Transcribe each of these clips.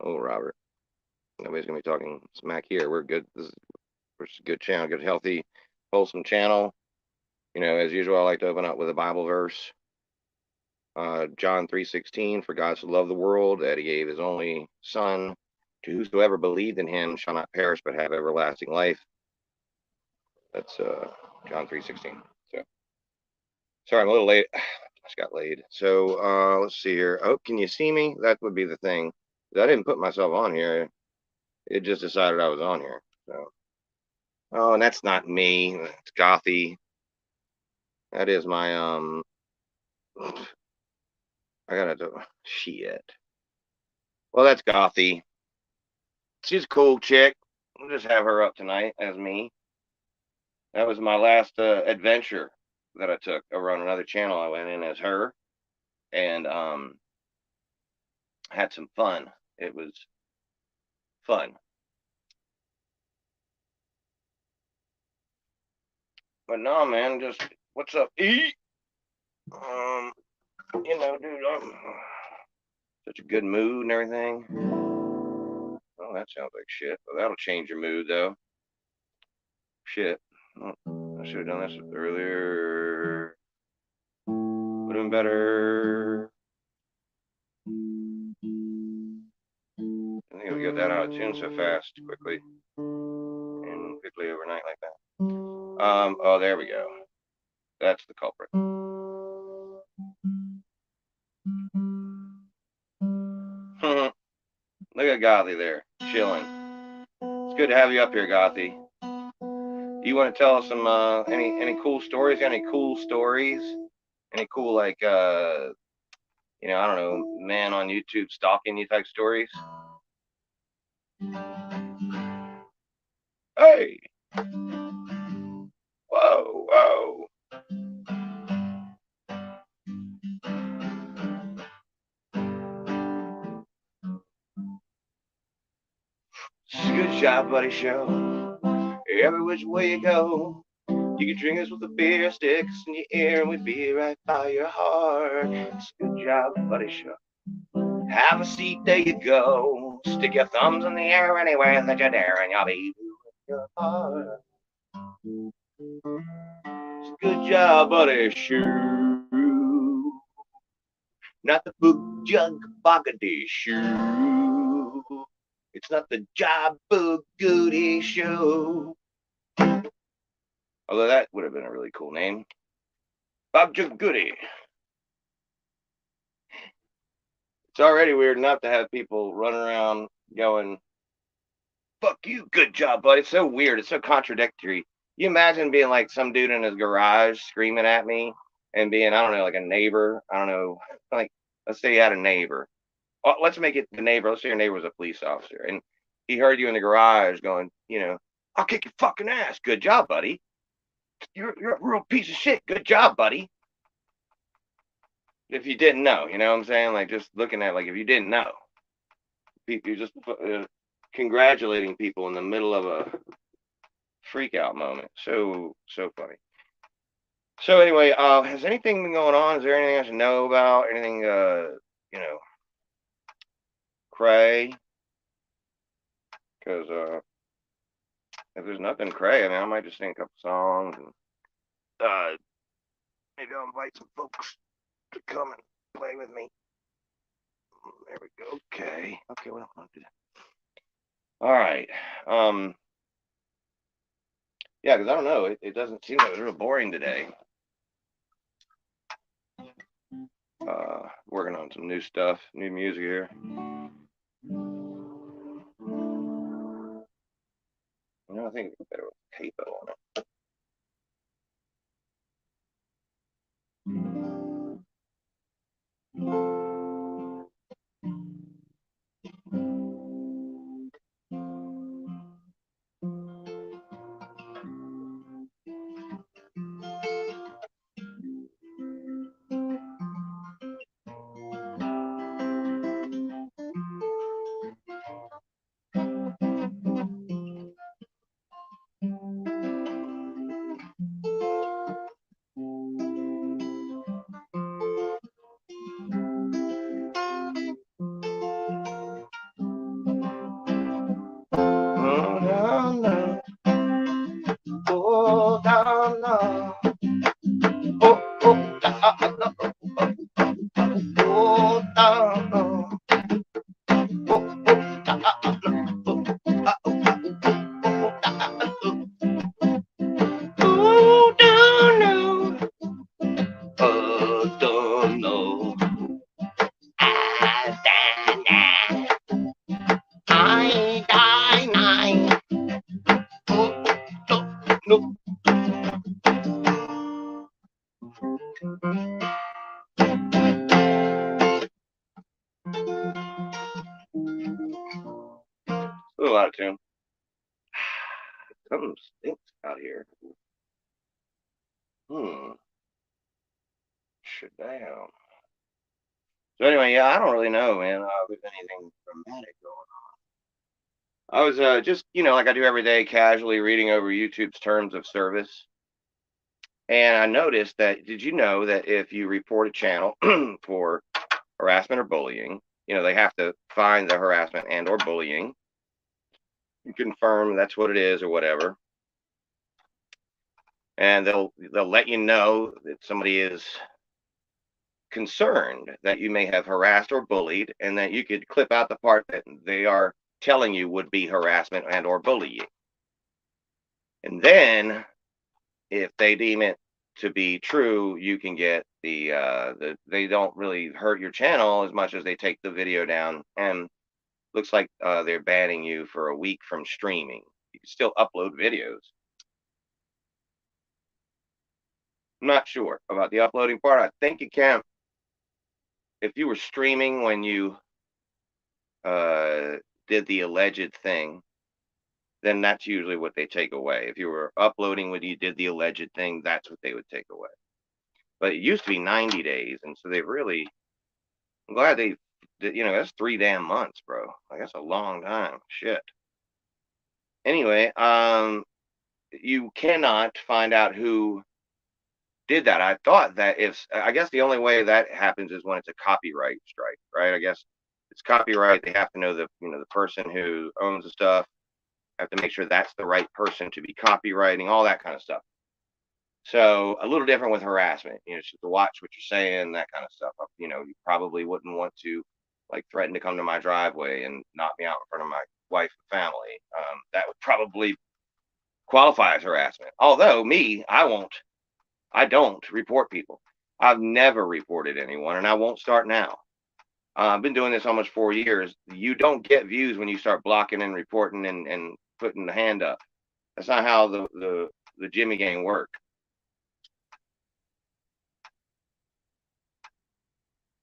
Oh, Robert. Nobody's gonna be talking smack here. We're good. We're a good channel, good, healthy, wholesome channel. As usual, I like to open up with a Bible verse. John 3:16, for God so loved the world that he gave his only son, to whosoever believed in him shall not perish but have everlasting life. That's John 3:16. So sorry, I'm a little late. I just got laid. So let's see here. Oh, can you see me? That would be the thing. I didn't put myself on here. It just decided I was on here. So oh, and that's not me. It's Gothy. That is my I gotta do shit. Well, that's Gothy. She's a cool chick. We'll just have her up tonight as me. That was my last adventure that I took over on another channel. I went in as her and had some fun. It was fun. But no, man, just what's up, E? Um, dude, I'm such a good mood and everything. Oh, that sounds like shit. Well, that'll change your mood though. Shit. I should have done this earlier. Would have been better. I think we get that out of tune so fast, quickly, and quickly overnight like that. Oh, there we go. That's the culprit. Look at Gothy there, chilling. It's good to have you up here, Gothy. Do you want to tell us some any cool stories? Any cool stories? Any cool I don't know, man on YouTube stalking you type stories? Hey, whoa, whoa. Good job, buddy. Show. Every which way you go, you can drink us with a beer, stick us in your ear, and we'd be right by your heart. It's a good job, buddy. Show. Have a seat, there you go. Stick your thumbs in the air anywhere that you dare, and you'll be with your heart. It's a good job, buddy. Shoe. Not the boog jug boggedy shoe. It's not the job boog goody show. Although that would have been a really cool name. Bob Jug Goody. It's already weird enough to have people run around going, fuck you, good job, buddy. It's so weird. It's so contradictory. You imagine being like some dude in his garage screaming at me and being, I don't know, like a neighbor. I don't know. Like, let's say you had a neighbor. Well, let's make it the neighbor. Let's say your neighbor was a police officer and he heard you in the garage going, I'll kick your fucking ass. Good job, buddy. You're a real piece of shit. Good job, buddy. If you didn't know, you know what I'm saying? Like just looking at, like, if you didn't know, you're just congratulating people in the middle of a freak out moment. So funny. So anyway, has anything been going on? Is there anything I should know about? Anything, you know, cray? Because if there's nothing cray, I mean, I might just sing a couple songs and maybe I'll invite some folks to come and play with me. There we go. Okay. Okay. Well, I'll do that. All right. Yeah, because I don't know. It doesn't seem like it was real boring today. Working on some new stuff, new music here. I think it's better with capo on it. out of tune. Something stinks out here. Shit down. So anyway, yeah, I don't really know, man. If there's anything dramatic going on. I was just, like I do every day, casually reading over YouTube's terms of service. And I noticed that, did you know that if you report a channel for harassment or bullying, they have to find the harassment and or bullying, you confirm that's what it is or whatever, and they'll let you know that somebody is concerned that you may have harassed or bullied, and that you could clip out the part that they are telling you would be harassment and or bullying. And then if they deem it to be true, you can get they don't really hurt your channel as much as they take the video down, and looks like they're banning you for a week from streaming. You can still upload videos. I'm not sure about the uploading part. I think you can. If you were streaming when you did the alleged thing, then that's usually what they take away. If you were uploading when you did the alleged thing, that's what they would take away. But it used to be 90 days, and so they've really, I'm glad they, that's 3 damn months, bro. Like, that's a long time. Shit. Anyway, you cannot find out who did that. I thought that I guess the only way that happens is when it's a copyright strike, right? I guess it's copyright. They have to know the person who owns the stuff, have to make sure that's the right person to be copywriting, all that kind of stuff. So a little different with harassment, just to watch what you're saying, that kind of stuff. You probably wouldn't want to like threaten to come to my driveway and knock me out in front of my wife and family. That would probably qualify as harassment. Although I don't report people. I've never reported anyone, and I won't start now. I've been doing this almost 4 years. You don't get views when you start blocking and reporting and putting the hand up. That's not how the Jimmy gang work.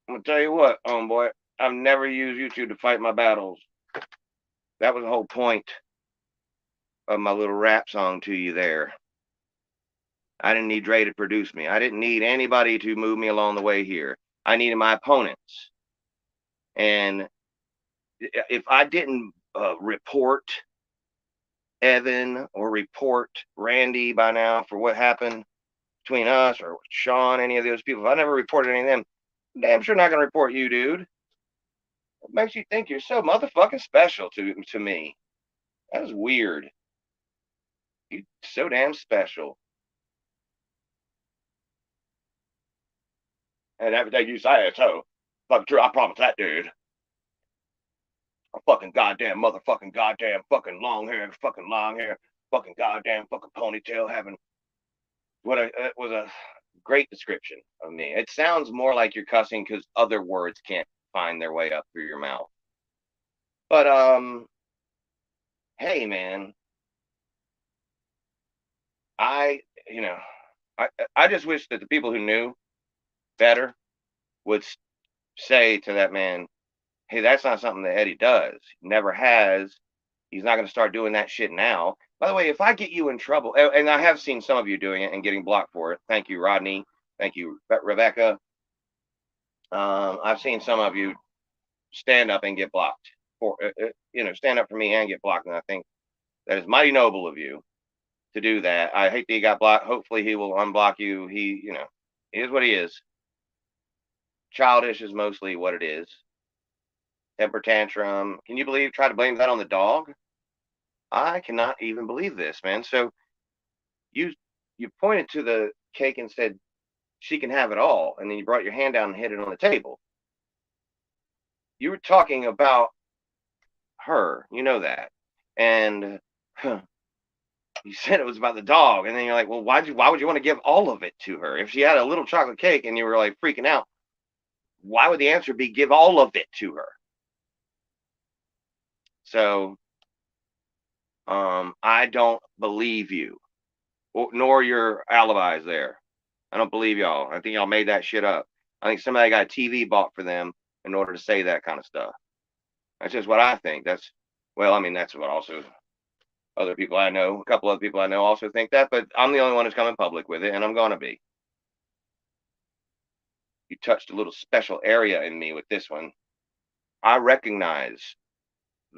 I'm gonna tell you what, homeboy, I've never used YouTube to fight my battles. That was the whole point of my little rap song to you there. I didn't need Dre to produce me. I didn't need anybody to move me along the way here. I needed my opponents. And if I didn't report Evan or report Randy by now for what happened between us, or Sean, any of those people, if I never reported any of them, I'm damn sure not going to report you, dude. What makes you think you're so motherfucking special to me? That is weird. You're so damn special. And everything you say is so fucking true. I promise that, dude. A fucking goddamn motherfucking goddamn fucking long hair, fucking goddamn fucking ponytail, having it was a great description of me. It sounds more like you're cussing because other words can't find their way up through your mouth. But hey man, I just wish that the people who knew better would say to that man, hey, that's not something that Eddie does. He never has. He's not going to start doing that shit now. By the way, if I get you in trouble, and I have seen some of you doing it and getting blocked for it. Thank you, Rodney. Thank you, Rebecca. I've seen some of you stand up and get blocked for, stand up for me and get blocked. And I think that is mighty noble of you to do that. I hate that he got blocked. Hopefully he will unblock you. He is what he is. Childish is mostly what it is. Temper tantrum. Can you try to blame that on the dog? I cannot even believe this, man. So you pointed to the cake and said she can have it all, and then you brought your hand down and hit it on the table. You were talking about her, you know that, and you said it was about the dog, and then you're like, well, why would you want to give all of it to her? If she had a little chocolate cake and you were like freaking out, why would the answer be give all of it to her? So I don't believe you, nor your alibis there. I don't believe y'all. I think y'all made that shit up. I think somebody got a TV bought for them in order to say that kind of stuff. That's just what I think. Well, I mean, that's what also other people I know, a couple other people I know also think that, but I'm the only one who's coming public with it, and I'm going to be. You touched a little special area in me with this one. I recognize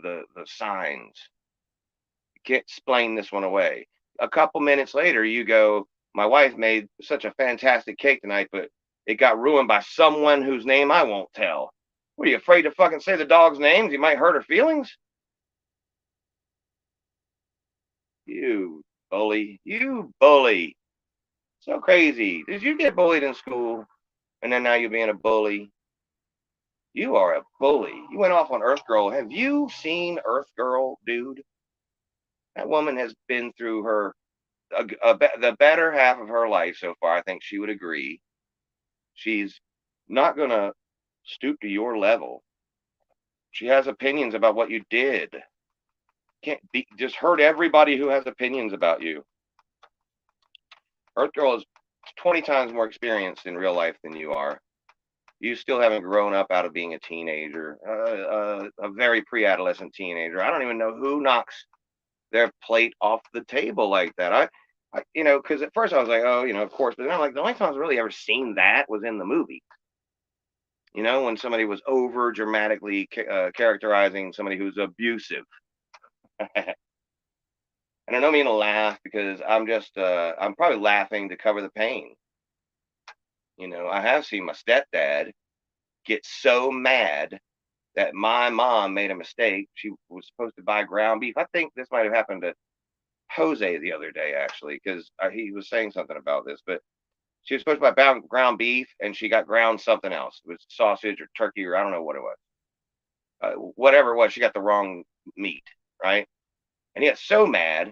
the signs. You can't explain this one away. A couple minutes later, you go, my wife made such a fantastic cake tonight, but it got ruined by someone whose name I won't tell. What are you afraid to fucking say the dog's names? You might hurt her feelings. You bully. You bully. So crazy. Did you get bullied in school? And then now you're being a bully. You are a bully. You went off on Earth Girl. Have you seen Earth Girl, dude? That woman has been through the better half of her life so far. I think she would agree. She's not going to stoop to your level. She has opinions about what you did. Can't be, just hurt everybody who has opinions about you. Earth Girl is 20 times more experienced in real life than you are. You still haven't grown up out of being a teenager, a very pre-adolescent teenager. I don't even know who knocks their plate off the table like that. Because at first I was like, oh, of course, but then I'm like, the only time I've really ever seen that was in the movie. When somebody was over dramatically characterizing somebody who's abusive. And I don't mean to laugh because I'm probably laughing to cover the pain. I have seen my stepdad get so mad that my mom made a mistake. She was supposed to buy ground beef. I think this might have happened to Jose the other day, actually, because he was saying something about this. But she was supposed to buy ground beef, and she got ground something else. It was sausage or turkey, or I don't know what it was. Whatever it was, she got the wrong meat, right? And he got so mad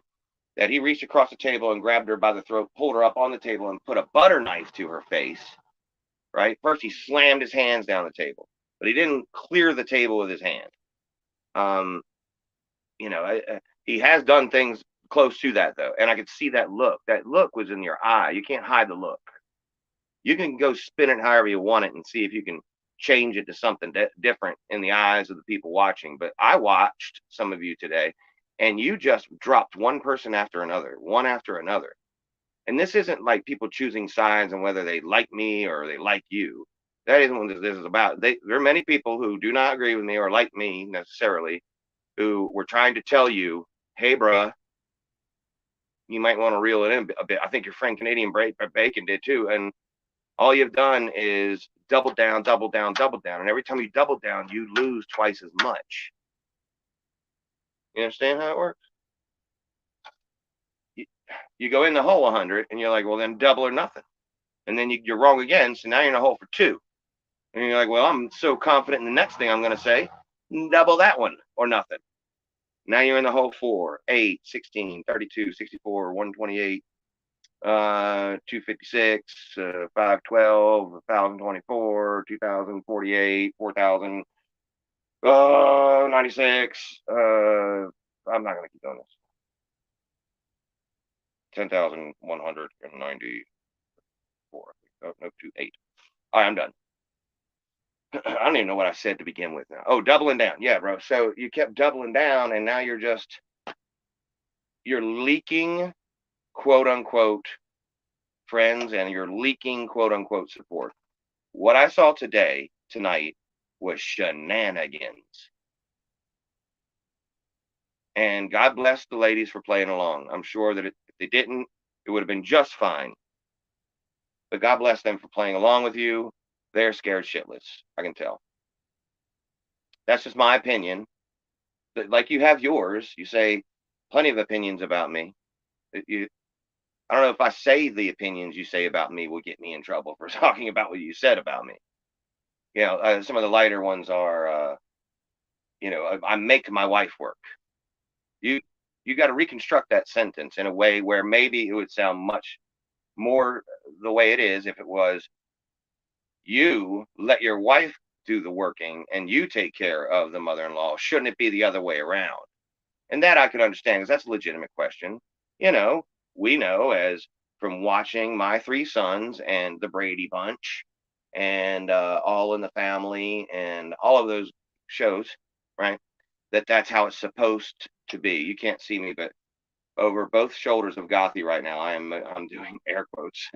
that he reached across the table and grabbed her by the throat, pulled her up on the table, and put a butter knife to her face, right? First, he slammed his hands down the table, but he didn't clear the table with his hand. Um, he has done things close to that, though, and I could see that look. That look was in your eye. You can't hide the look. You can go spin it however you want it and see if you can change it to something different in the eyes of the people watching. But I watched some of you today, and you just dropped one person after another, one after another. And this isn't like people choosing sides on whether they like me or they like you. That isn't what this is about. There are many people who do not agree with me or like me necessarily, who were trying to tell you, hey, bruh, you might want to reel it in a bit. I think your friend Canadian Bacon did too. And all you've done is double down, double down, double down. And every time you double down, you lose twice as much. You understand how it works? You go in the hole 100 and you're like, well, then double or nothing. And then you're wrong again. So now you're in a hole for 2. And you're like, well, I'm so confident in the next thing I'm going to say, double that one or nothing. Now you're in the hole 4, 8, 16, 32, 64, 128, 256, 512, 1024, 2048, 4000, 96. I'm not going to keep doing this. 10,194. Oh, no, 28. All right, I'm done. I don't even know what I said to begin with now. Oh, doubling down. Yeah, bro. So you kept doubling down, and now you're leaking, quote unquote, friends, and you're leaking, quote unquote, support. What I saw tonight, was shenanigans. And God bless the ladies for playing along. I'm sure that if they didn't, it would have been just fine. But God bless them for playing along with you. They're scared shitless. I can tell. That's just my opinion. Like you have yours. You say plenty of opinions about me. I don't know if I say the opinions you say about me will get me in trouble for talking about what you said about me. Some of the lighter ones are, I make my wife work. You got to reconstruct that sentence in a way where maybe it would sound much more the way it is if it was, you let your wife do the working and you take care of the mother-in-law. Shouldn't it be the other way around? And that I could understand, because that's a legitimate question. We know, as from watching My Three Sons and The Brady Bunch and All in the Family and all of those shows, right? that's how it's supposed to be. You can't see me, but over both shoulders of Gothy right now, I'm doing air quotes.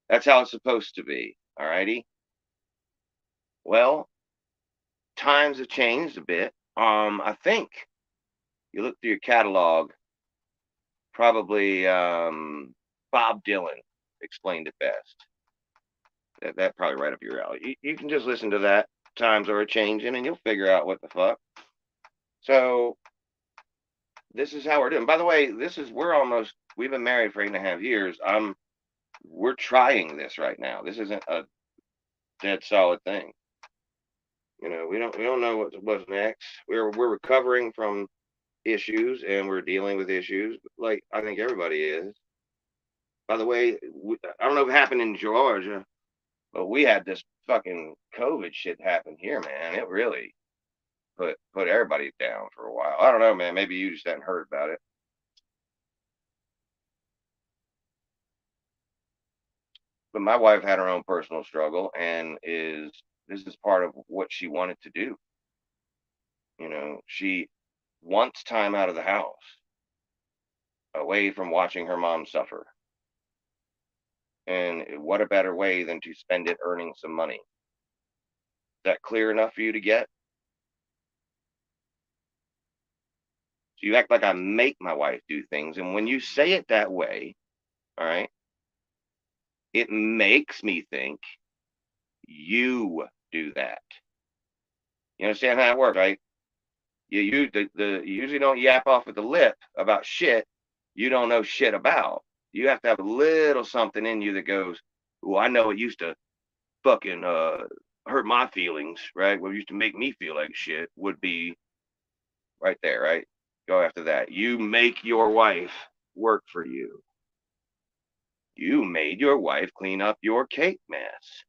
That's how it's supposed to be. All righty. Well, times have changed a bit. I think you look through your catalog, probably Bob Dylan explained it best. That probably right up your alley. You can just listen to that. Times are changing, and you'll figure out what the fuck. So this is how we're doing. By the way, we've been married for 8.5 years. We're trying this right now. This isn't a dead solid thing. We don't know what's next. We're recovering from issues and we're dealing with issues like I think everybody is. By the way, I don't know if it happened in Georgia, but we had this fucking COVID shit happen here, man. It really put everybody down for a while. I don't know, man. Maybe you just hadn't heard about it. But my wife had her own personal struggle, and this is part of what she wanted to do. She wants time out of the house, away from watching her mom suffer. And what a better way than to spend it earning some money? Is that clear enough for you to get? So you act like I make my wife do things. And when you say it that way, all right, it makes me think you do that. You understand how that works, right? You usually don't yap off with the lip about shit you don't know shit about. You have to have a little something in you that goes, "Oh, I know it used to fucking hurt my feelings, right? What used to make me feel like shit would be right there, right? Go after that. You make your wife work for you. You made your wife clean up your cake mess.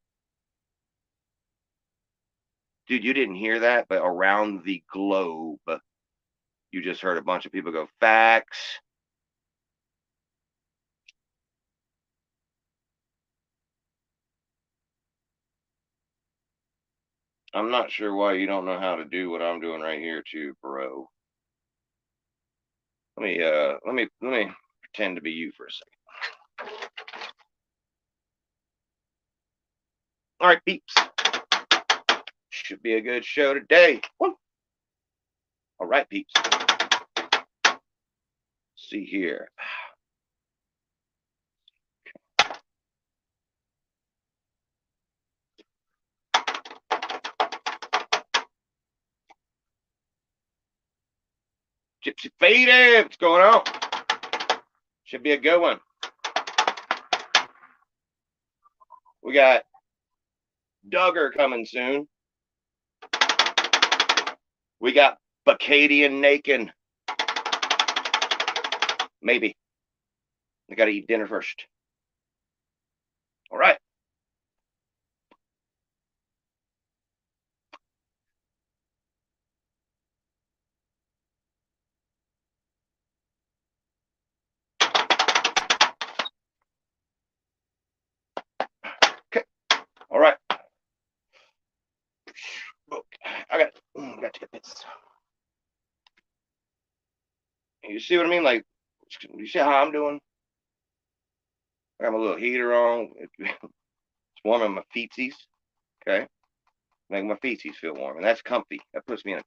Dude, you didn't hear that, but around the globe, you just heard a bunch of people go, facts. I'm not sure why you don't know how to do what I'm doing right here too, bro. Let me pretend to be you for a second. All right, peeps. Should be a good show today. Woo. All right, peeps. See here. Gypsy Faded, what's going on? Should be a good one. We got Duggar coming soon. We got Bacadian Nakin. Maybe. I got to eat dinner first. All right. Okay. All right. I got to get this. You see what I mean? Like, you see how I'm doing? I got my little heater on. It's warming my feetsies. Okay. Make my feetsies feel warm. And that's comfy. That puts me in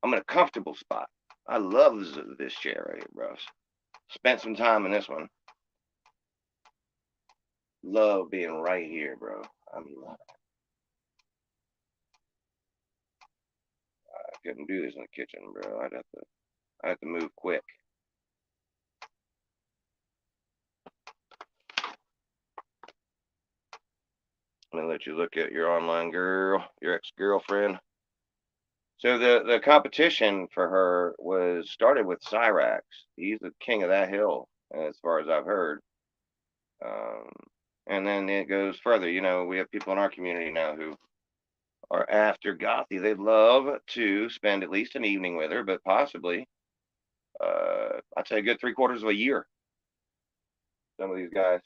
I'm in a comfortable spot. I love this chair right here, bro. Spent some time in this one. Love being right here, bro. I couldn't do this in the kitchen, bro. I have to move quick. I'm gonna let you look at your online girl, your ex-girlfriend. So the competition for her was started with Cyrax. He's the king of that hill, as far as I've heard. Um, and then it goes further. We have people in our community now who are after Gothy. They'd love to spend at least an evening with her, but possibly, I'd say a good 3/4 of a year. Some of these guys.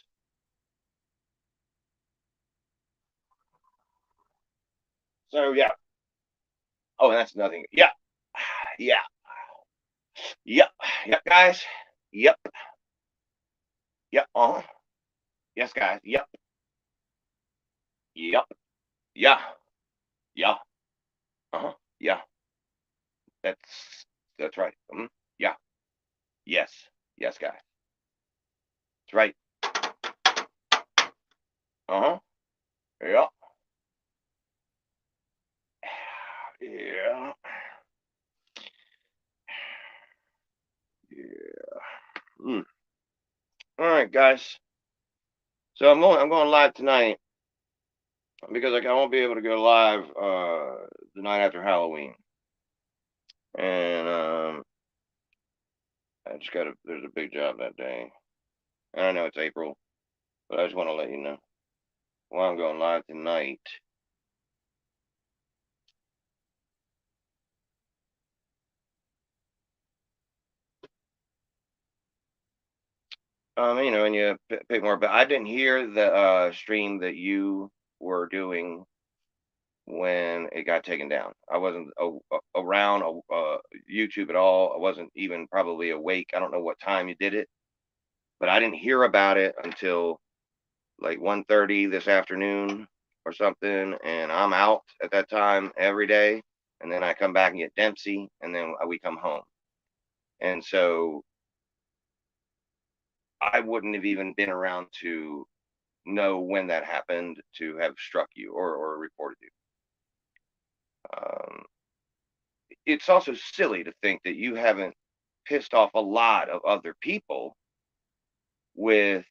So yeah. Oh, and that's nothing. Yeah. Yeah. Yep. Yep, guys. Yep. Yep. Uh-huh. Yes, guys. Yep. Yep. Yeah. Yeah. Uh-huh. Yeah. That's that's right. Yeah. Yes. Yes, guys. That's right. Uh-huh. Yeah. Yeah. Yeah. Mm. All right, guys. So I'm going live tonight because I won't be able to go live the night after Halloween. And I just there's a big job that day. And I know it's April, but I just want to let you know why I'm going live tonight. And you pick more, but I didn't hear the stream that you were doing when it got taken down. I wasn't around YouTube at all. I wasn't even probably awake. I don't know what time you did it, but I didn't hear about it until like 1:30 this afternoon or something, and I'm out at that time every day, and then I come back and get Dempsey, and then we come home. And so I wouldn't have even been around to know when that happened to have struck you or reported you. It's also silly to think that you haven't pissed off a lot of other people with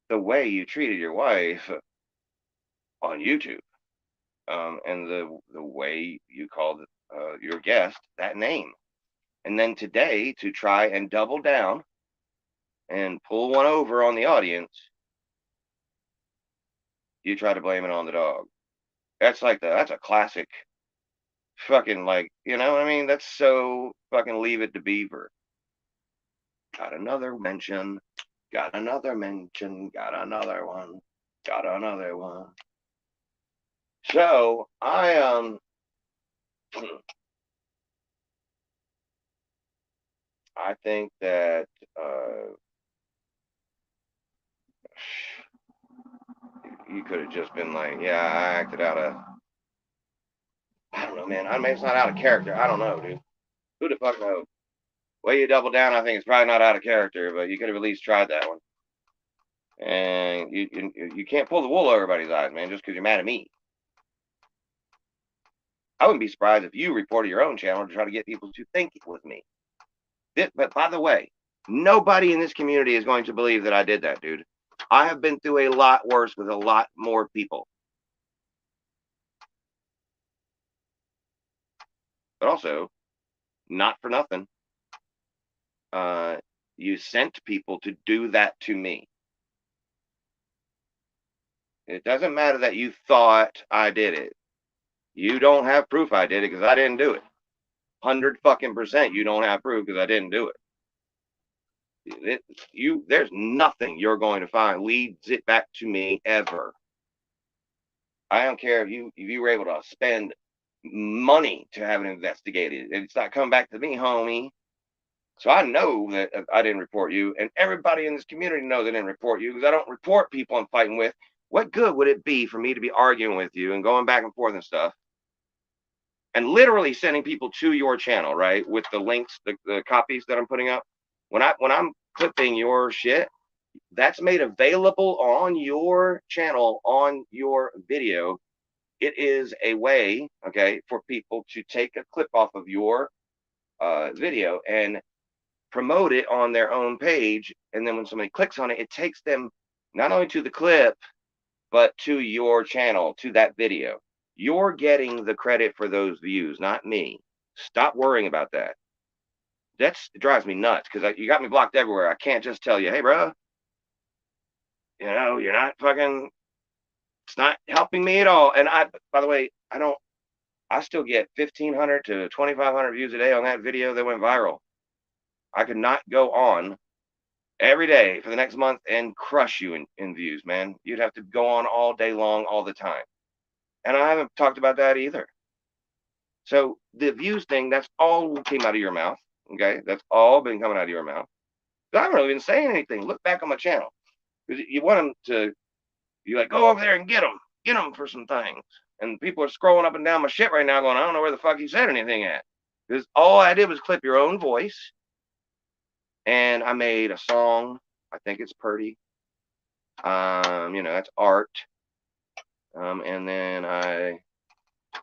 the way you treated your wife on YouTube, and the way you called your guest that name. And then today, to try and double down and pull one over on the audience, you try to blame it on the dog. That's a classic fucking, like, you know what I mean? That's so fucking Leave It to Beaver. Got another mention. Got another mention. Got another one. Got another one. So I think that you could have just been like, yeah, I acted out of, I don't know, man. I mean, it's not out of character. I don't know, dude. Who the fuck knows? Way you double down, I think it's probably not out of character, but you could have at least tried that one. And you can't pull the wool over everybody's eyes, man, just because you're mad at me. I wouldn't be surprised if you reported your own channel to try to get people to think it was me. But by the way, nobody in this community is going to believe that I did that, dude. I have been through a lot worse with a lot more people. But also, not for nothing, you sent people to do that to me. It doesn't matter that you thought I did it. You don't have proof I did it because I didn't do it. 100% you don't have proof because I didn't do it. There's nothing you're going to find leads it back to me ever. I don't care if you were able to spend money to have it investigated. It's not coming back to me, homie. So I know that I didn't report you, and everybody in this community knows I didn't report you because I don't report people I'm fighting with. What good would it be for me to be arguing with you and going back and forth and stuff, and literally sending people to your channel, right, with the links, the copies that I'm putting up? When I'm clipping your shit, that's made available on your channel, on your video. It is a way, okay, for people to take a clip off of your video and promote it on their own page. And then when somebody clicks on it, it takes them not only to the clip, but to your channel, to that video. You're getting the credit for those views, not me. Stop worrying about that. It drives me nuts because you got me blocked everywhere. I can't just tell you, hey, bro, you're not fucking, it's not helping me at all. And by the way, I still get 1,500 to 2,500 views a day on that video that went viral. I could not go on every day for the next month and crush you in views, man. You'd have to go on all day long, all the time. And I haven't talked about that either. So the views thing, that's all came out of your mouth. Okay, that's all been coming out of your mouth. I haven't really been saying anything. Look back on my channel because you want them to. You like go over there and get them for some things. And people are scrolling up and down my shit right now, going, I don't know where the fuck you said anything at. Because all I did was clip your own voice, and I made a song. I think it's pretty. That's art. And then I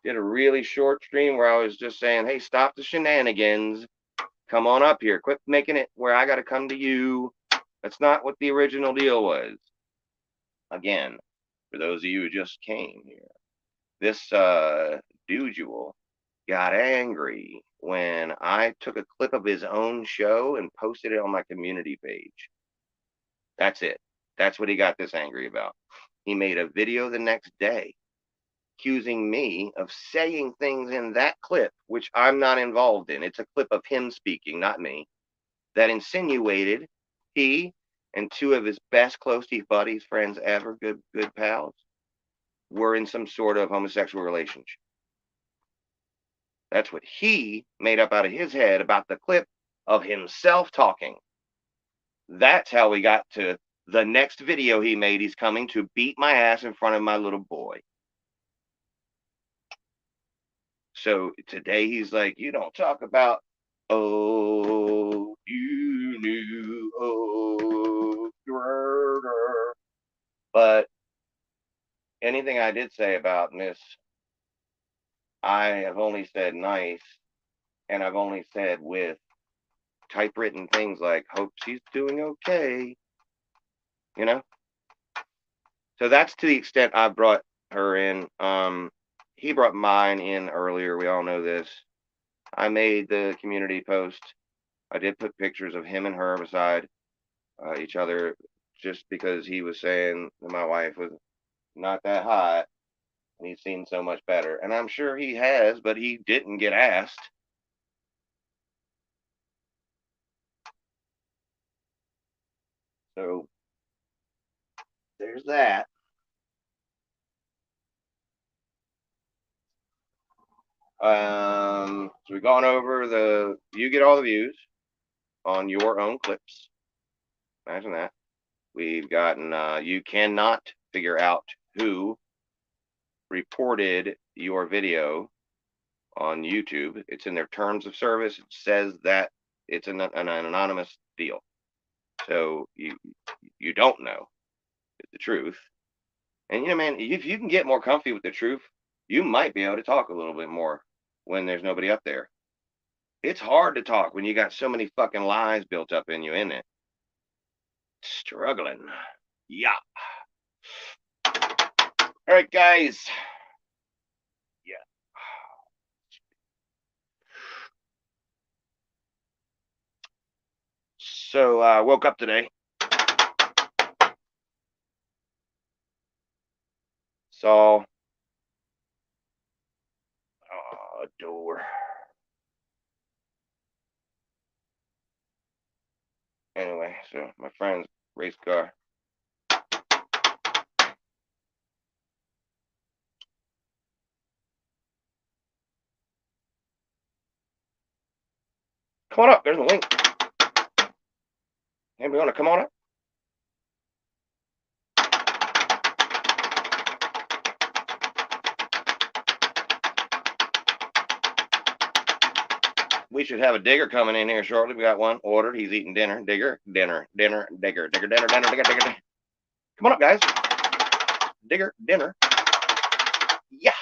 did a really short stream where I was just saying, hey, stop the shenanigans. Come on up here. Quit making it where I got to come to you. That's not what the original deal was. Again, for those of you who just came here, this Dudual got angry when I took a clip of his own show and posted it on my community page. That's it. That's what he got this angry about. He made a video the next day accusing me of saying things in that clip, which I'm not involved in. It's a clip of him speaking, not me, that insinuated he and two of his best closest buddies, friends ever, good pals, were in some sort of homosexual relationship. That's what he made up out of his head about the clip of himself talking. That's how we got to the next video he made. He's coming to beat my ass in front of my little boy. So today he's like, you don't talk about, oh, you knew, oh, but anything I did say about Miss, I have only said nice, and I've only said with typewritten things like, hope she's doing okay, you know? So that's to the extent I brought her in. He brought mine in earlier. We all know this. I made the community post. I did put pictures of him and her beside each other just because he was saying that my wife was not that hot and he's seen so much better. And I'm sure he has, but he didn't get asked. So there's that. So we've gone over you get all the views on your own clips. Imagine that. We've gotten, you cannot figure out who reported your video on YouTube. It's in their terms of service. It says that it's an anonymous deal. So you don't know the truth. And, man, if you can get more comfy with the truth, you might be able to talk a little bit more when there's nobody up there. It's hard to talk when you got so many fucking lies built up in you, isn't it? Struggling. Yeah. All right, guys. Yeah. So I woke up today. Saw a door. Anyway, so my friend's race car. Come on up. There's a link. Anybody want to come on up? We should have a digger coming in here shortly. We got one ordered. He's eating dinner. Digger, dinner, digger, digger, dinner. Come on up, guys. Digger, dinner. Yeah.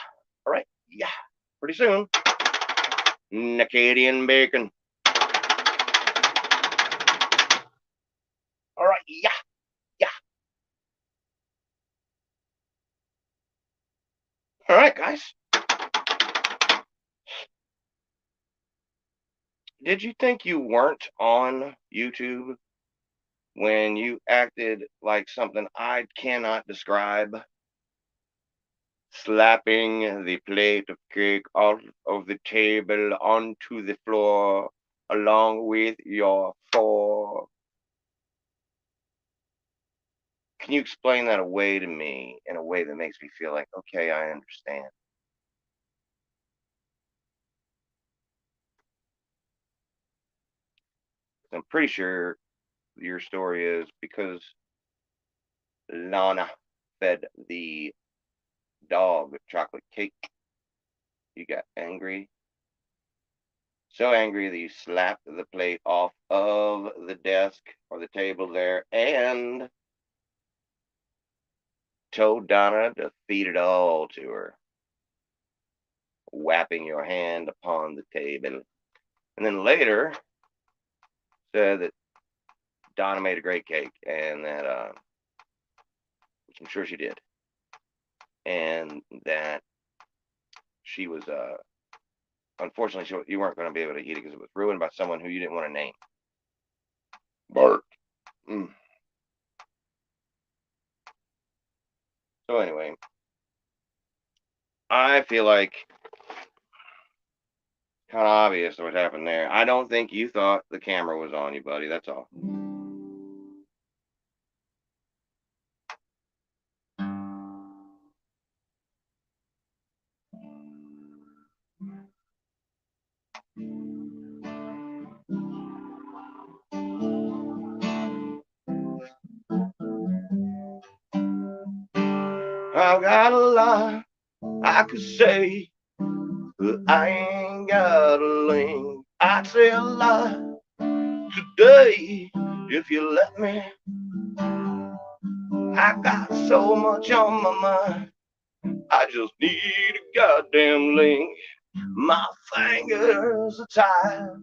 All right. Yeah. Pretty soon. Acadian bacon. All right. Yeah. Yeah. All right, guys. Did you think you weren't on YouTube when you acted like something I cannot describe? Slapping the plate of cake out of the table onto the floor along with your fork. Can you explain that away to me in a way that makes me feel like, okay, I understand? I'm pretty sure your story is because Lana fed the dog chocolate cake. You got angry. So angry that you slapped the plate off of the desk or the table there and told Donna to feed it all to her, whapping your hand upon the table. And then later said that Donna made a great cake and that, which I'm sure she did, and that she was, unfortunately, you weren't going to be able to eat it because it was ruined by someone who you didn't want to name. Bart. So anyway, I feel like kind of obvious what happened there. I don't think you thought the camera was on you, buddy. That's all. I've got a lot I could say, but I ain't got a link. I'd say a lot today if you let me. I got so much on my mind, I just need a goddamn link. My fingers are tired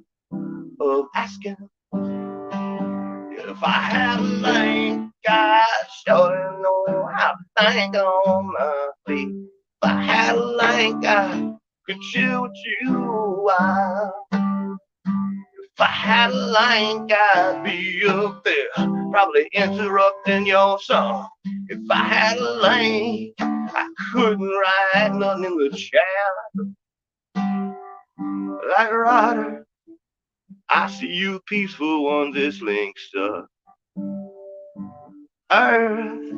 of asking if I had a link. I sure know how to think on my feet. If I had a link, I could chew with you out. If I had a link, I'd be up there, probably interrupting your song. If I had a link, I couldn't write nothing in the chat. Like a writer, I see you peaceful on this link stuff. Earth,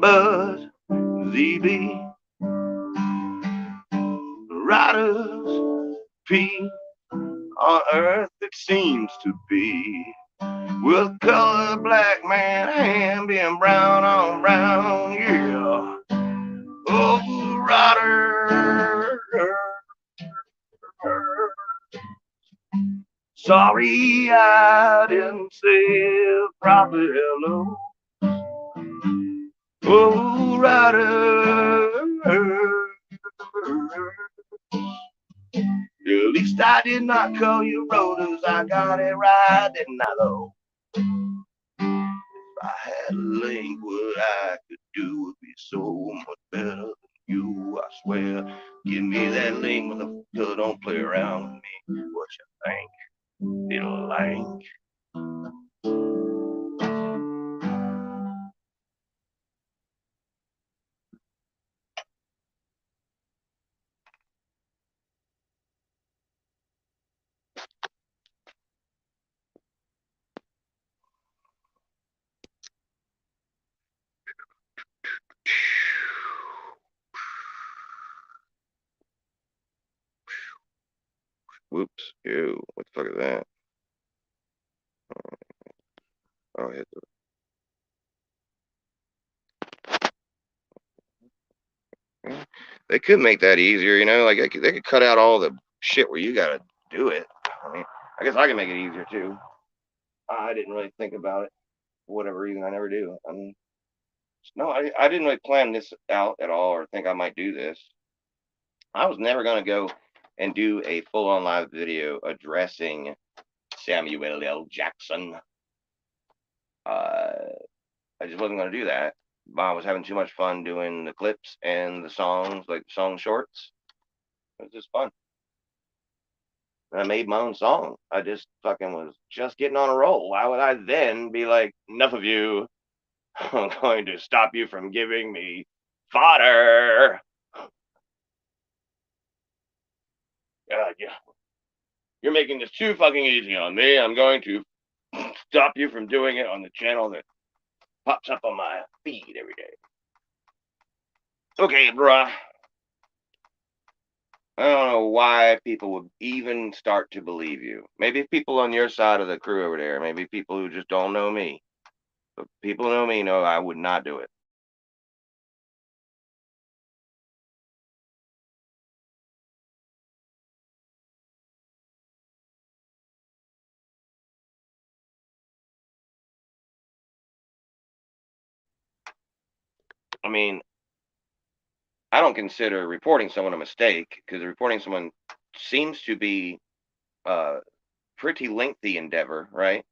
Buzz, ZB, writers, P on Earth it seems to be. With color black man hand being brown on brown, yeah. Oh, writer. Sorry I didn't say proper hello. Oh, writer. At least I did not call you Rotors. I got it right, didn't I, though? If I had a link, what I could do would be so much better than you, I swear. Give me that link, motherfucker, don't play around with me. What you think? Little link. Whoops. Ew. What the fuck is that? Oh, I hit the... They could make that easier, you know? Like, they could cut out all the shit where you gotta do it. I mean, I guess I can make it easier, too. I didn't really think about it. For whatever reason, I never do. I mean, no, I didn't really plan this out at all or think I might do this. I was never going to go and do a full-on live video addressing Samuel L. Jackson. I just wasn't going to do that. I was having too much fun doing the clips and the songs, like song shorts. It was just fun. And I made my own song. I just fucking was just getting on a roll. Why would I then be like, enough of you? I'm going to stop you from giving me fodder. God, yeah. You're making this too fucking easy on me. I'm going to stop you from doing it on the channel that pops up on my feed every day. Okay, bruh. I don't know know why people would even start to believe you. Maybe people on your side of the crew over there, maybe people who just don't know me. But people who know me know I would not do it. I mean, I don't consider reporting someone a mistake because reporting someone seems to be a pretty lengthy endeavor, right?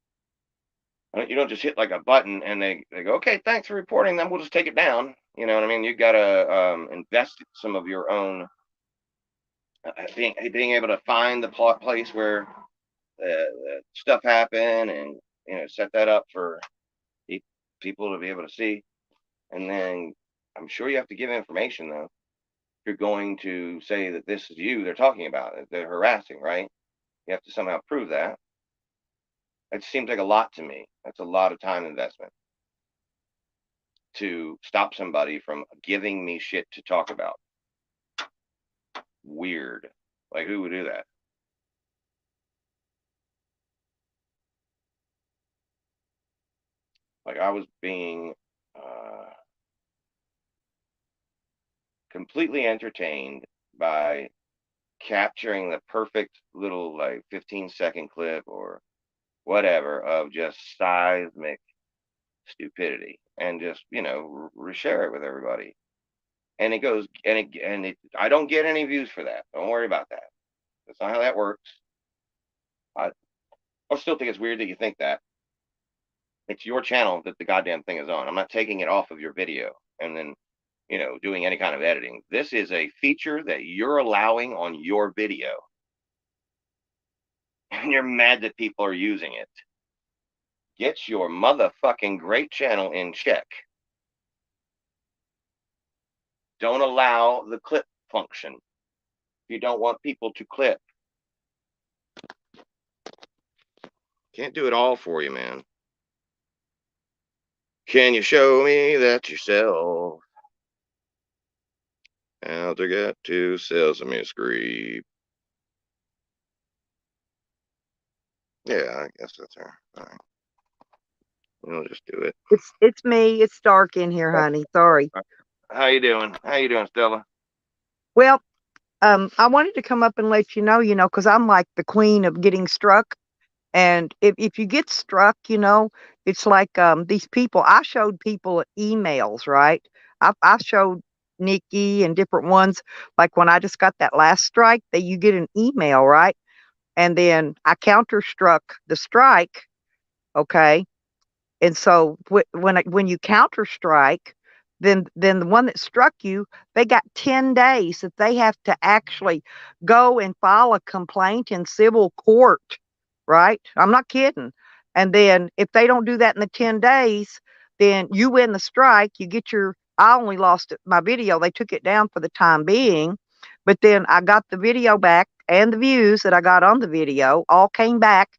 You don't just hit like a button and they go, okay, thanks for reporting. Then we'll just take it down. You know what I mean? You got to invest some of your own being able to find the plot place where stuff happened and set that up for people to be able to see. And then I'm sure you have to give information though. You're going to say that this is you they're talking about, that they're harassing, right? You have to somehow prove that. It seems like a lot to me. That's a lot of time investment to stop somebody from giving me shit to talk about. Weird. Like, who would do that? Like, I was being completely entertained by capturing the perfect little, like, 15-second clip or whatever of just seismic stupidity and just, reshare it with everybody. And it goes, I don't get any views for that. Don't worry about that. That's not how that works. I, I still think it's weird that you think that. It's your channel that the goddamn thing is on. I'm not taking it off of your video and then, doing any kind of editing. This is a feature that you're allowing on your video. And you're mad that people are using it. Get your motherfucking great channel in check. Don't allow the clip function. If you don't want people to clip. Can't do it all for you, man. Can you show me that yourself? How to get to Sesame Street. Yeah, I guess that's her. All right. We'll just do it. It's me. It's dark in here, honey. Sorry. How you doing? How you doing, Stella? Well, I wanted to come up and let you know, because I'm like the queen of getting struck. And if you get struck, it's like these people. I showed people emails, right? I showed Nikki and different ones. Like when I just got that last strike, that you get an email, right? And then I counter struck the strike. Okay. And so when you counter strike, then the one that struck you, they got 10 days that they have to actually go and file a complaint in civil court, right? I'm not kidding. And then if they don't do that in the 10 days, then you win the strike. You get your I only lost my video. They took it down for the time being, but then I got the video back, and the views that I got on the video all came back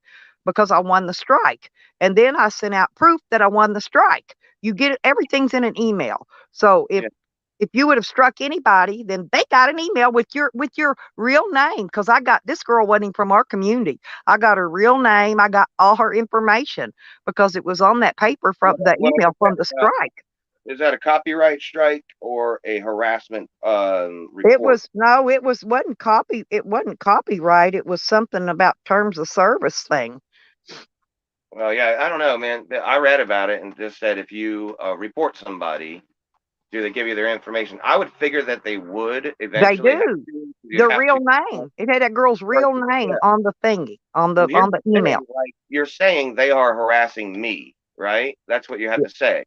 because I won the strike. And then I sent out proof that I won the strike. You get it, everything's in an email. So if you would have struck anybody, then they got an email with your real name. Because I got this girl wasn't even from our community. I got her real name. I got all her information because it was on that paper from the email from the strike. Is that a copyright strike or a harassment It report? was no, it wasn't copyright. It was something about terms of service thing. Well, yeah, I don't know, man. I read about it and just said if you report somebody, do they give you their information? I would figure that they would They eventually have do. to. You'd The have real to. name. It had that girl's real name Yeah. on the thingy, on Well, the here's on the the thing. email. Like, you're saying they are harassing me, right? That's what you have Yeah. to say.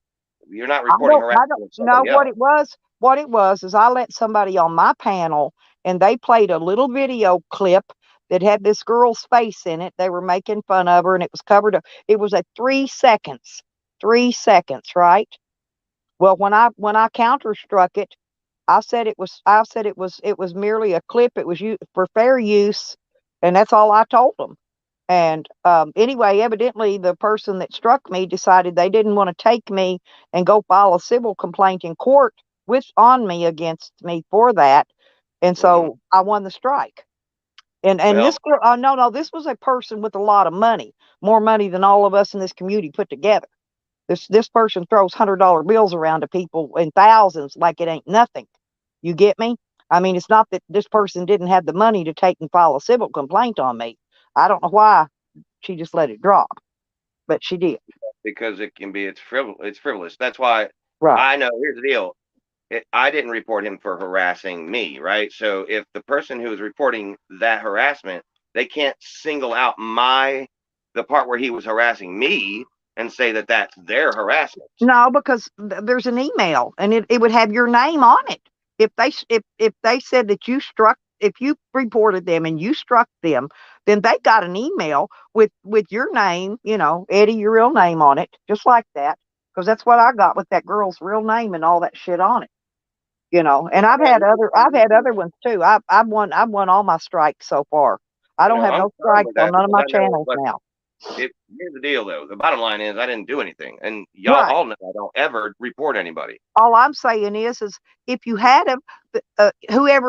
You're not I reporting don't I harassment don't of know somebody else. what it was is I let somebody on my panel, and they played a little video clip that had this girl's face in it. They were making fun of her, and it was covered up. It was at 3 seconds. 3 seconds, right? Well, when I counter struck it, I said it was merely a clip. It was for fair use, and that's all I told them. And anyway, evidently, the person that struck me decided they didn't want to take me and go file a civil complaint in court with on me against me for that, and Hmm. so I won the strike. And Well, this girl, no, this was a person with a lot of money, more money than all of us in this community put together. This person throws $100 bills around to people in thousands like it ain't nothing. You get me? I mean, it's not that this person didn't have the money to take and file a civil complaint on me. I don't know why she just let it drop, but she did. because it can be, it's frivolous. That's why Right. I know. Here's the deal. I didn't report him for harassing me, right? So if the person who is reporting that harassment, they can't single out the part where he was harassing me and say that that's their harassment. No, because there's an email and it would have your name on it. If they said that if you reported them and you struck them, then they got an email with your name, Eddie, your real name on it, just like that. Because that's what I got with that girl's real name and all that shit on it. And I've had other ones too. I've won all my strikes so far. I don't have I'm no fine strikes with on that none of because my I know. channels But now. here's the deal, though. The bottom line is I didn't do anything, and y'all Right. all know I don't ever report anybody. All I'm saying is if you had them,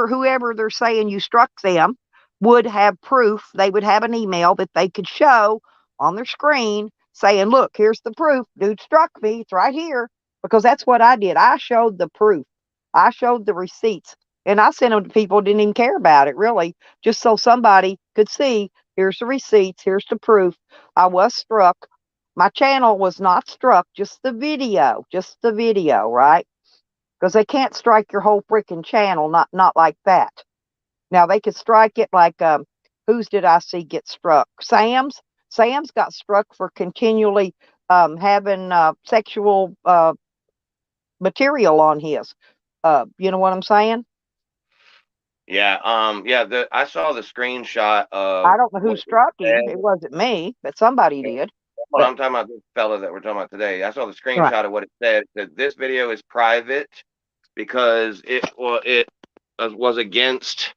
whoever they're saying you struck them would have proof. They would have an email that they could show on their screen saying, "Look, here's the proof. Dude struck me. It's right here." Because that's what I did. I showed the proof. I showed the receipts, and I sent them to people who didn't even care about it, really, just so somebody could see. Here's the receipts. Here's the proof. I was struck. My channel was not struck, just the video, right? Because they can't strike your whole freaking channel, not like that. Now they could strike it like whose did I see get struck? Sam's got struck for continually having sexual material on his. You know what I'm saying? Yeah. Yeah. I saw the screenshot I of don't know who what it struck him. said. It wasn't me, but somebody Yeah. did. Well, But I'm talking about this fella that we're talking about today. I saw the right. screenshot of what it said. It said this video is private because it was against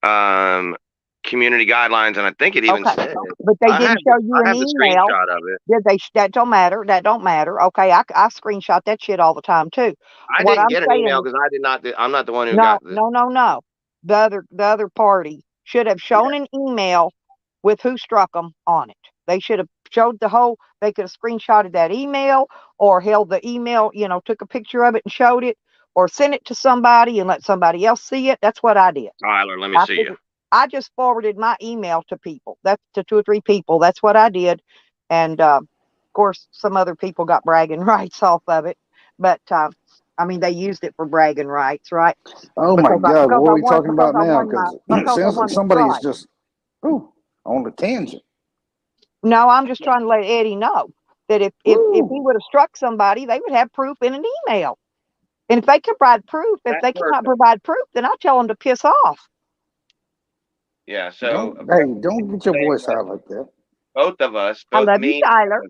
um community guidelines, and I think it even Okay. said But they didn't show you I an have the email. screenshot of it. Did they? That don't matter. That don't matter. Okay, I screenshot that shit all the time too. I What didn't I'm get an saying email is, because I did not. I'm not the one who no, got the. no, no, no. The other party should have Yeah. shown an email with who struck them on it. They should have showed the whole. They could have screenshotted that email or held the email. Took a picture of it and showed it, or sent it to somebody and let somebody else see it. That's what I did. Tyler, let me I see you. figured I just forwarded my email to people. That's to two or three people. That's what I did. And of course, some other people got bragging rights off of it. But I mean, they used it for bragging rights, right? Oh my Because I God, because what I are we won talking because about I now? won my Because it because I sounds like won the somebody is strike. just on a tangent. No, I'm just trying to let Eddie know that if he Woo. would have struck somebody, they would have proof in an email. And if they can provide proof, if That they cannot person. provide proof, then I tell them to piss off. Yeah. So Don't apparently don't get your saying voice that out like that. both of us, I both love you, me. Tyler.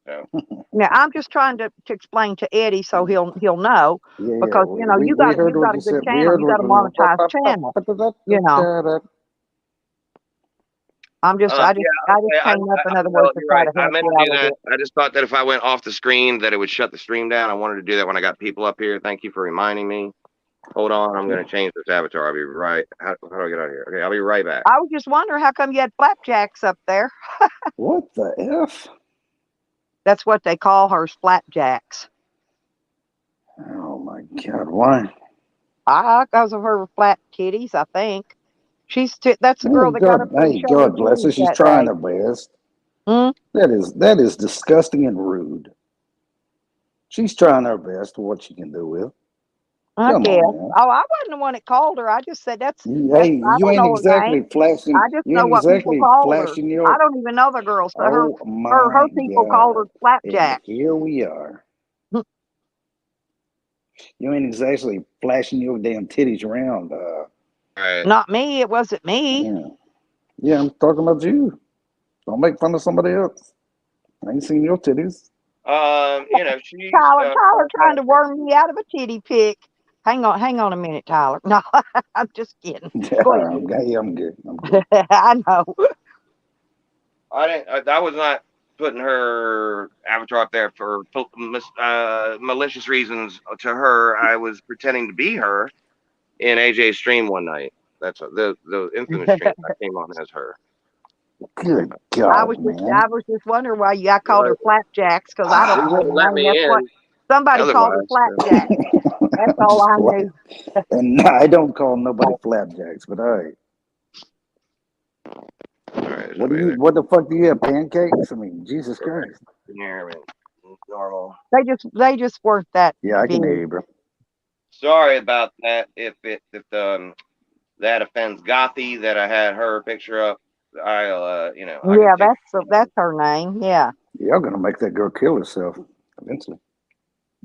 So Now I'm just trying to explain to Eddie so he'll know Yeah, yeah. because you We got heard you've what got a you good said. We channel. heard You got a monetized channel. You know. I just yeah, okay. came up in other words Well, to you're try right. to I help meant you to out do a that. little I just thought that if I went off the screen, that it would shut the stream down. I wanted to do that when I got people up here. Thank you for reminding me. Hold on, I'm going to change this avatar. I'll be right. How do I get out of here? Okay, I'll be right back. I was just wondering how come you had flapjacks up there. What the F? That's what they call her, flapjacks. Oh my God, why? Because of her flat titties, I think. That's the Oh girl that got up God, there and hey, showed her God bless her. titties She's that trying day. her best. Hmm? That is disgusting and rude. She's trying her best to what she can do with. I Come guess. on now. Oh, I wasn't the one that called her. I just said Hey, I you don't ain't know her name. exactly flashing. I just You know ain't what people exactly called her. flashing I your. don't even know the girl. So Oh her my people called her God. And flapjack. here we are. You ain't exactly flashing your damn titties around. All right. Not me. It wasn't me. Yeah. Yeah, I'm talking about you. Don't make fun of somebody else. I ain't seen your titties. She's Tyler trying to fantastic. worm me out of a titty pic. Hang on a minute, Tyler. No, I'm just kidding. Go ahead. Okay, I'm good. I'm good. I know. I didn't. I was not putting her avatar up there for malicious reasons to her. I was pretending to be her in AJ's stream one night. That's the infamous chance I came on as her. Good I God, was just man. I was just wondering why I called her Well, flapjacks because I they don't know wouldn't the let name. That's me what in somebody called her otherwise. flapjack. That's all I knew. And I don't call nobody flapjacks, but all right. All right, there's What do nobody you? there. What the fuck do you have? Pancakes? I mean, Jesus Christ. Can you hear me? Normal. They just weren't that Yeah, I big. can hear you, bro. Sorry about that. If that offends Gothy that I had her picture up, I'll I can Yeah, take. that's her name. Yeah, Y'all gonna make that girl kill herself eventually.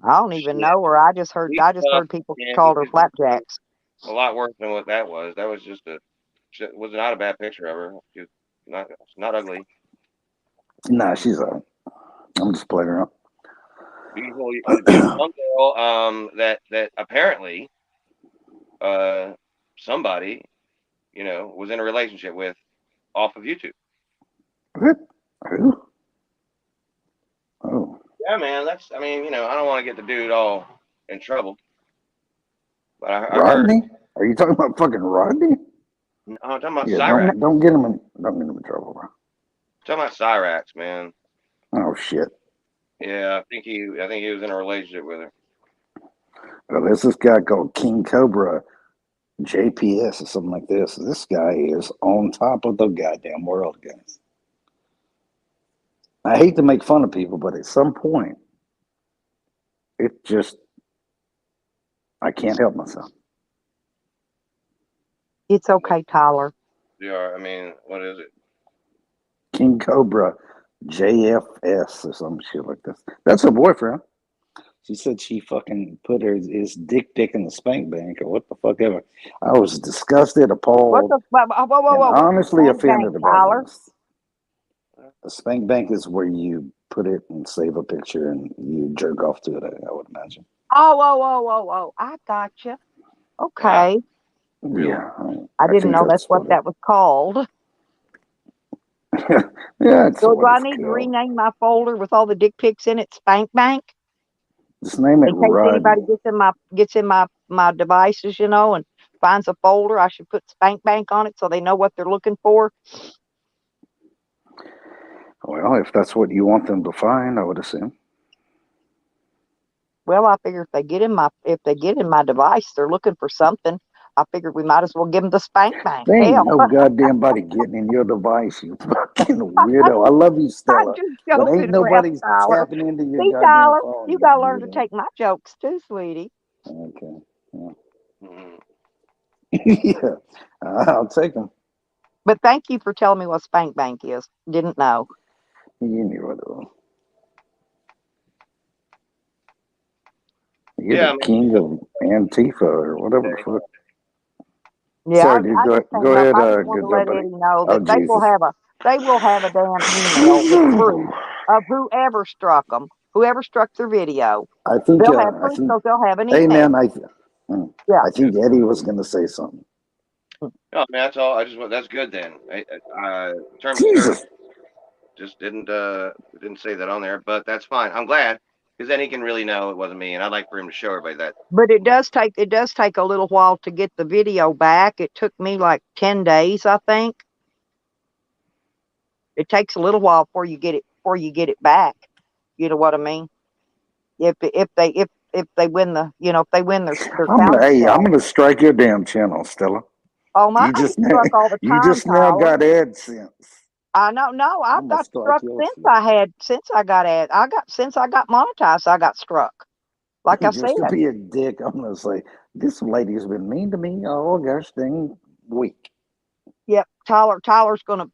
I don't even know her. He's I just tough, heard people and called her it was flapjacks. a lot worse than what that was. That was just was not a bad picture of her. She was not ugly. Nah, she's all right. I'm just playing around. Beautiful young girl. That apparently somebody was in a relationship with off of YouTube. What? Who? Oh, Yeah, man. I mean, I don't want to get the dude all in trouble, but I heard. Rodney? Are you talking about fucking Rodney? I'm talking about Yeah, Cyrax. don't get him in trouble, bro. Talking about Cyrax, man. Oh shit. Yeah, I think he was in a relationship with her. Well, there's this guy called King Cobra JPS or something like this. This guy is on top of the goddamn world, guys. I hate to make fun of people, but at some point, it just I can't help myself. It's okay, Tyler. Yeah, I mean, what is it? King Cobra JFS or some shit like this. That's her boyfriend. She said she fucking put his dick in the spank bank or what the fuck ever. I was disgusted, What appalled, the and whoa? What's the honestly spank bank, offended about Tyler? this. A spank bank is where you put it and save a picture and you jerk off to it, I would imagine. Oh! I gotcha. Wow, Okay, really? Yeah, I I didn't think know that's that's what what it. that was called. Yeah, it's So do what I it's need to called. rename my folder with all the dick pics in it Spank Bank Just name it in case anybody Rodney. gets in my devices, and finds a folder? I should put Spank Bank on it so they know what they're looking for. Well, if that's what you want them to find, I would assume. Well, I figure if they get in my device, they're looking for something. I figured we might as well give them the Spank Bank. There ain't Hell, no goddamn body getting in your device, you fucking weirdo. I love you, I'm Stella, just but ain't joking around, nobody Tyler. tapping into your See, goddamn Tyler, phone, you you gotta learn to weirdo. take my jokes too, sweetie. Okay. Yeah. Mhm. Yeah. I'll take them. But thank you for telling me what Spank Bank is. Didn't know. You knew what it was. You're Yeah, the I mean, king of Antifa or whatever the fuck. Yeah, Sorry, dude. I just Go came up. ahead. I just want Good to job, let buddy. Eddie know Oh, that Jesus. they will have a damn email with proof of whoever struck them, whoever struck their video. I think, They'll have proof because they'll have an hey, email. man, Yeah. I think Eddie was going to say something. no, man, that's all. That's good then. In terms of service, Jesus. just didn't say that on there, but that's fine. I'm glad because then he can really know it wasn't me, and I'd like for him to show everybody that. But it does take a little while to get the video back. It took me like 10 days, I think. It takes a little while before you get it back. You know what I mean? If they win their county I'm stuff. gonna strike your damn channel, Stella. Oh, You mine gets just, struck all the you time, just now Tyler. got AdSense. I know. No, I'm I've gonna got strike struck your shit. since I got monetized. I got struck. Like I said, Just to be a dick, I'm gonna say this lady's been mean to me all gosh dang week. yep. Tyler's gonna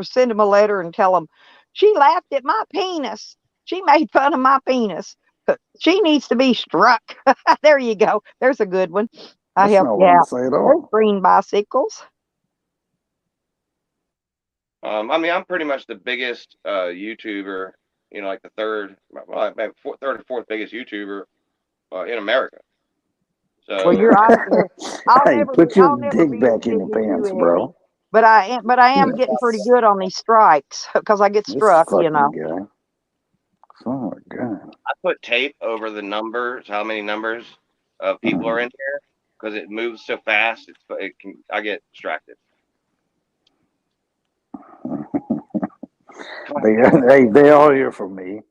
send him a letter and tell him she laughed at my penis. She made fun of my penis. She needs to be struck. There you go. There's a good one. I That's help not you what I'm gonna out. say at There's all. green bicycles. I mean, I'm pretty much the biggest YouTuber. Like the third or fourth biggest YouTuber in America. Well, So you're obviously. I'll Hey, never be. put your I'll never dick be as back in big your as you, pants, Eddie. bro. But I am getting pretty Yes. good on these strikes because I get This struck. fucking guy. Oh my god. I put tape over the numbers, how many numbers of people are in here, because it moves so fast. I get distracted. They all hear from me.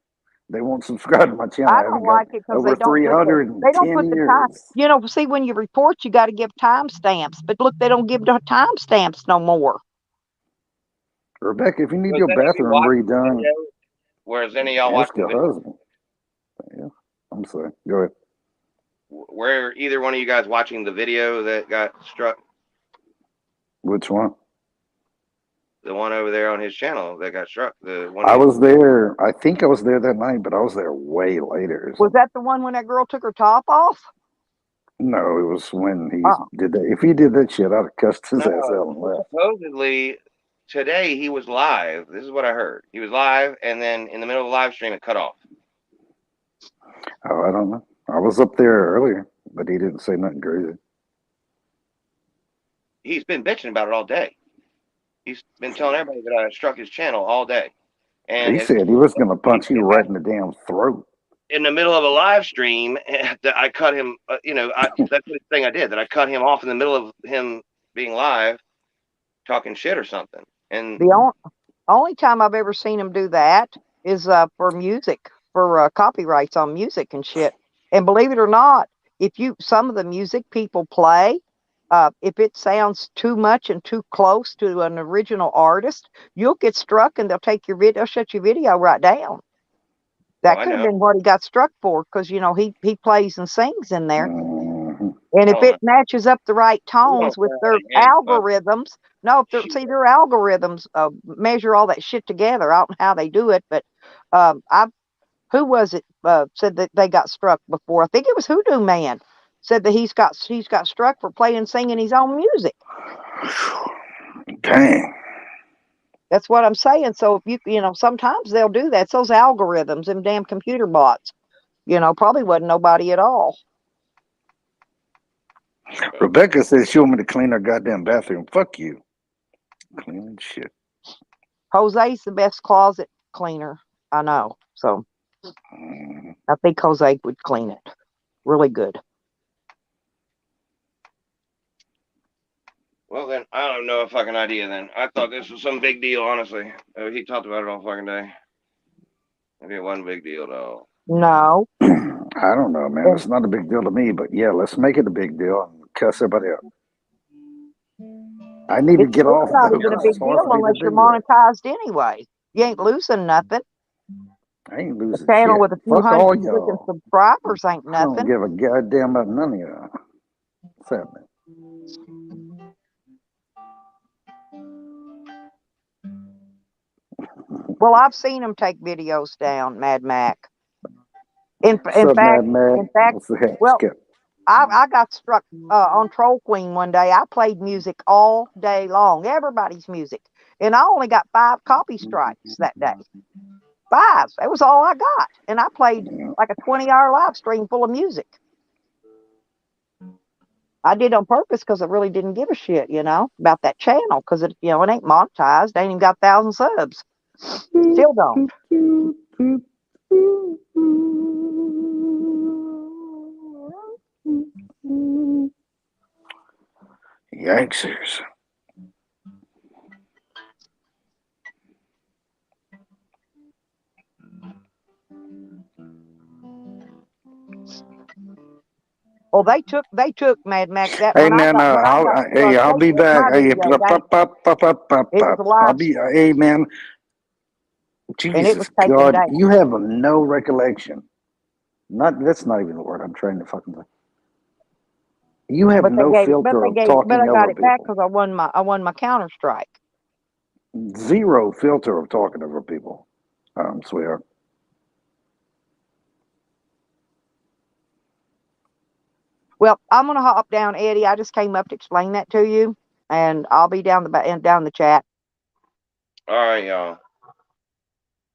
They won't subscribe to my channel. I I haven't don't got like it because over they don't 310 put the time. years. You know, see, when you report, you got to give timestamps. But look, they don't give the timestamps no more. Rebecca, if you need Was your any of you bathroom watching the redone, video? Where's any of y'all ask watching the your video? husband. Yeah, I'm sorry. Go ahead. Were either one of you guys watching the video that got struck? Which one? The one over there on his channel that got struck. The one. I was there. I think I was there that night, but I was there way later. Was that the one when that girl took her top off? No, it was when he Oh. did that. If he did that shit, I'd have cussed his ass No, out and left. supposedly today he was live. This is what I heard. He was live, and then in the middle of the live stream, it cut off. Oh, I don't know. I was up there earlier, but he didn't say nothing crazy. He's been bitching about it all day. He's been telling everybody that I struck his channel all day. And He said he was going to punch you right in the damn throat. in the middle of a live stream, that I cut him. That's the thing I did. That I cut him off in the middle of him being live, talking shit or something. And The only time I've ever seen him do that is for music, for copyrights on music and shit. And believe it or not, some of the music people play, if it sounds too much and too close to an original artist, you'll get struck and they'll take your video, shut your video right down. That could have been what he got struck for, because he plays and sings in there. Mm-hmm. And if it matches up the right tones with their algorithms, their algorithms measure all that shit together. I don't know how they do it, but who was it said that they got struck before? I think it was Hoodoo Man said that he's got struck for playing singing his own music. Dang. That's what I'm saying. So if sometimes they'll do that. It's those algorithms, them damn computer bots. Probably wasn't nobody at all. Rebecca says she want me to clean her goddamn bathroom. Fuck you. Cleaning shit. Jose's the best closet cleaner I know. So I think Jose would clean it really good. Well, then I don't know a fucking idea. Then I thought this was some big deal. Honestly, he talked about it all fucking day. Maybe it wasn't a big deal though. No. I don't know, man. It's not a big deal to me, but yeah, let's make it a big deal and cuss everybody out. I need to get off. It's not even a big deal unless you're monetized anyway. You ain't losing nothing. I ain't losing a channel shit. with a few Fuck all hundred y'all. subscribers ain't I don't nothing. give a goddamn about none of y'all. What's happening? Well, I've seen him take videos down, Mad Mac. In fact, well, I got struck on Troll Queen one day. I played music all day long, everybody's music, and I only got 5 copy strikes that day. 5. That was all I got, and I played like a 20-hour live stream full of music. I did on purpose because I really didn't give a shit, about that channel, because it ain't monetized. They ain't even got 1,000 subs. Still don't. Yikesers. Well, they took Mad Max that. Hey man, I'll be back. Hey, I'll be. Hey man, Jesus God, you have no recollection. That's not even the word I'm trying to fucking say. You have no filter of talking over people. But I got it back because I won my Counter Strike. Zero filter of talking over people, sweetheart. Well, I'm gonna hop down, Eddie. I just came up to explain that to you, and I'll be down the chat. All right, y'all.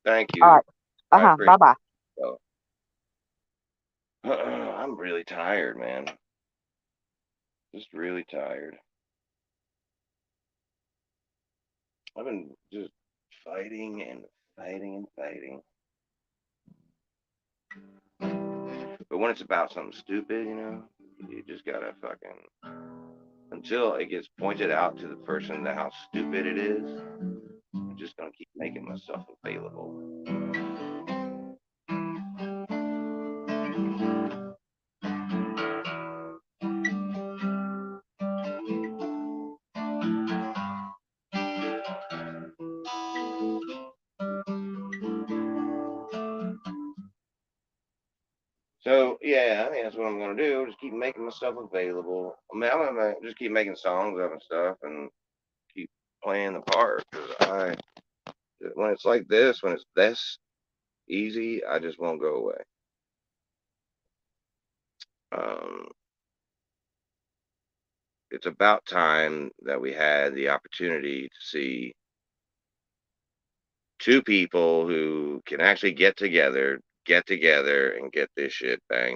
Thank you. All right. Bye bye. I'm really tired, man. Just really tired. I've been just fighting and fighting and fighting. But when it's about something stupid, You just gotta fucking, until it gets pointed out to the person that how stupid it is, I'm just gonna keep making myself available. So yeah, I think that's what I'm gonna do. Just keep making myself available. I mean, I'm gonna just keep making songs of and stuff, and keep playing the part. Cause when it's like this, when it's this easy, I just won't go away. Um, it's about time that we had the opportunity to see two people who can actually get together and get this shit banged